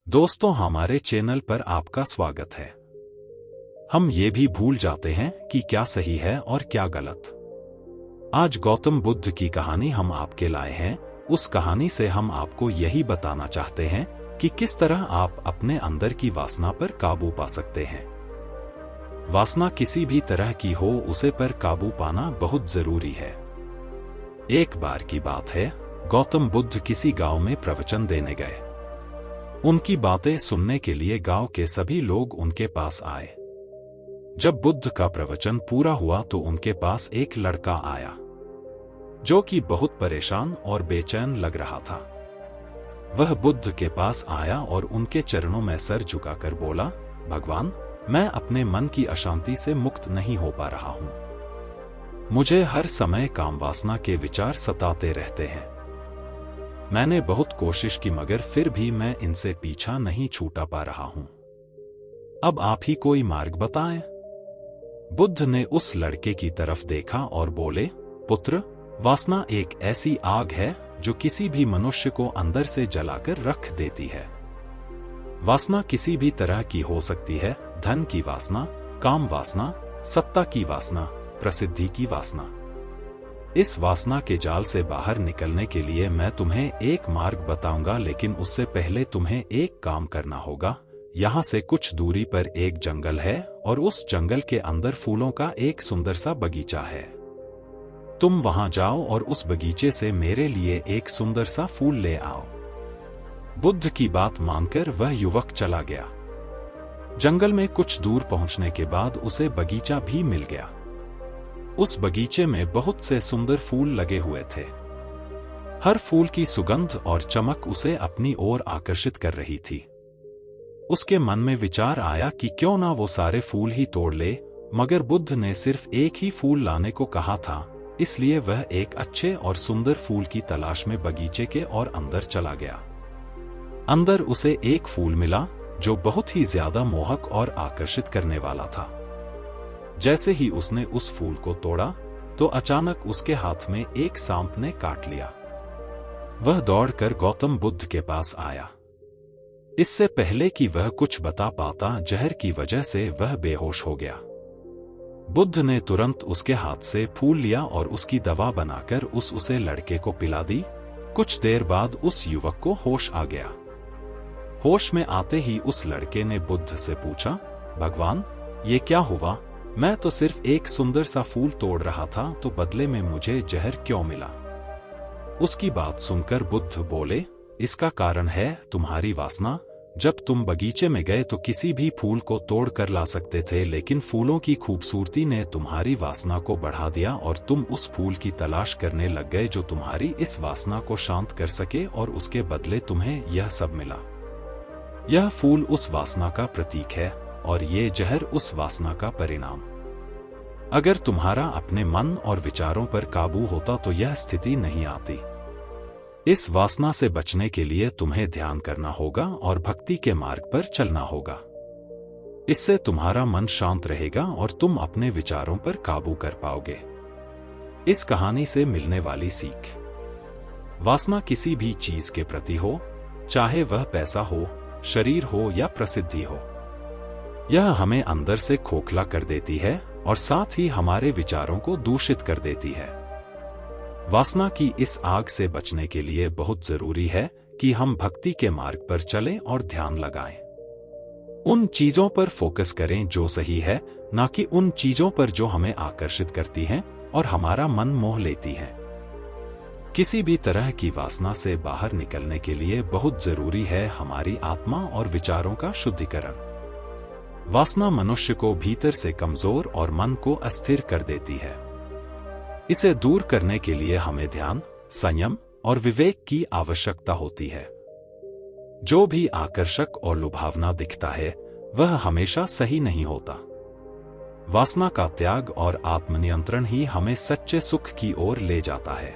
दोस्तों, हमारे चैनल पर आपका स्वागत है। हम ये भी भूल जाते हैं कि क्या सही है और क्या गलत। आज गौतम बुद्ध की कहानी हम आपके लाए हैं। उस कहानी से हम आपको यही बताना चाहते हैं कि किस तरह आप अपने अंदर की वासना पर काबू पा सकते हैं। वासना किसी भी तरह की हो, उसे पर काबू पाना बहुत जरूरी है। एक बार की बात है, गौतम बुद्ध किसी गांव में प्रवचन देने गए। उनकी बातें सुनने के लिए गांव के सभी लोग उनके पास आए। जब बुद्ध का प्रवचन पूरा हुआ तो उनके पास एक लड़का आया, जो कि बहुत परेशान और बेचैन लग रहा था। वह बुद्ध के पास आया और उनके चरणों में सर झुकाकर बोला, भगवान, मैं अपने मन की अशांति से मुक्त नहीं हो पा रहा हूं। मुझे हर समय काम वासना के विचार सताते रहते हैं। मैंने बहुत कोशिश की, मगर फिर भी मैं इनसे पीछा नहीं छूटा पा रहा हूं। अब आप ही कोई मार्ग बताएं। बुद्ध ने उस लड़के की तरफ देखा और बोले, पुत्र, वासना एक ऐसी आग है जो किसी भी मनुष्य को अंदर से जलाकर रख देती है। वासना किसी भी तरह की हो सकती है। धन की वासना, काम वासना, सत्ता की वासना, प्रसिद्धि की वासना। इस वासना के जाल से बाहर निकलने के लिए मैं तुम्हें एक मार्ग बताऊंगा, लेकिन उससे पहले तुम्हें एक काम करना होगा। यहाँ से कुछ दूरी पर एक जंगल है और उस जंगल के अंदर फूलों का एक सुंदर सा बगीचा है। तुम वहां जाओ और उस बगीचे से मेरे लिए एक सुंदर सा फूल ले आओ। बुद्ध की बात मानकर वह युवक चला गया। जंगल में कुछ दूर पहुंचने के बाद उसे बगीचा भी मिल गया। उस बगीचे में बहुत से सुंदर फूल लगे हुए थे। हर फूल की सुगंध और चमक उसे अपनी ओर आकर्षित कर रही थी। उसके मन में विचार आया कि क्यों ना वो सारे फूल ही तोड़ ले, मगर बुद्ध ने सिर्फ एक ही फूल लाने को कहा था, इसलिए वह एक अच्छे और सुंदर फूल की तलाश में बगीचे के और अंदर चला गया। अंदर उसे एक फूल मिला जो बहुत ही ज्यादा मोहक और आकर्षित करने वाला था। जैसे ही उसने उस फूल को तोड़ा तो अचानक उसके हाथ में एक सांप ने काट लिया। वह दौड़कर गौतम बुद्ध के पास आया। इससे पहले कि वह कुछ बता पाता, जहर की वजह से वह बेहोश हो गया। बुद्ध ने तुरंत उसके हाथ से फूल लिया और उसकी दवा बनाकर उसे लड़के को पिला दी। कुछ देर बाद उस युवक को होश आ गया। होश में आते ही उस लड़के ने बुद्ध से पूछा, भगवान, ये क्या हुआ? मैं तो सिर्फ एक सुंदर सा फूल तोड़ रहा था, तो बदले में मुझे जहर क्यों मिला? उसकी बात सुनकर बुद्ध बोले, इसका कारण है तुम्हारी वासना। जब तुम बगीचे में गए तो किसी भी फूल को तोड़ कर ला सकते थे, लेकिन फूलों की खूबसूरती ने तुम्हारी वासना को बढ़ा दिया और तुम उस फूल की तलाश करने लग गए जो तुम्हारी इस वासना को शांत कर सके, और उसके बदले तुम्हें यह सब मिला। यह फूल उस वासना का प्रतीक है और ये जहर उस वासना का परिणाम। अगर तुम्हारा अपने मन और विचारों पर काबू होता तो यह स्थिति नहीं आती। इस वासना से बचने के लिए तुम्हें ध्यान करना होगा और भक्ति के मार्ग पर चलना होगा। इससे तुम्हारा मन शांत रहेगा और तुम अपने विचारों पर काबू कर पाओगे। इस कहानी से मिलने वाली सीख, वासना किसी भी चीज के प्रति हो, चाहे वह पैसा हो, शरीर हो या प्रसिद्धि हो, यह हमें अंदर से खोखला कर देती है और साथ ही हमारे विचारों को दूषित कर देती है। वासना की इस आग से बचने के लिए बहुत जरूरी है कि हम भक्ति के मार्ग पर चलें और ध्यान लगाएं। उन चीजों पर फोकस करें जो सही है, ना कि उन चीजों पर जो हमें आकर्षित करती हैं और हमारा मन मोह लेती हैं। किसी भी तरह की वासना से बाहर निकलने के लिए बहुत जरूरी है हमारी आत्मा और विचारों का शुद्धिकरण। वासना मनुष्य को भीतर से कमजोर और मन को अस्थिर कर देती है। इसे दूर करने के लिए हमें ध्यान, संयम और विवेक की आवश्यकता होती है। जो भी आकर्षक और लुभावना दिखता है वह हमेशा सही नहीं होता। वासना का त्याग और आत्मनियंत्रण ही हमें सच्चे सुख की ओर ले जाता है।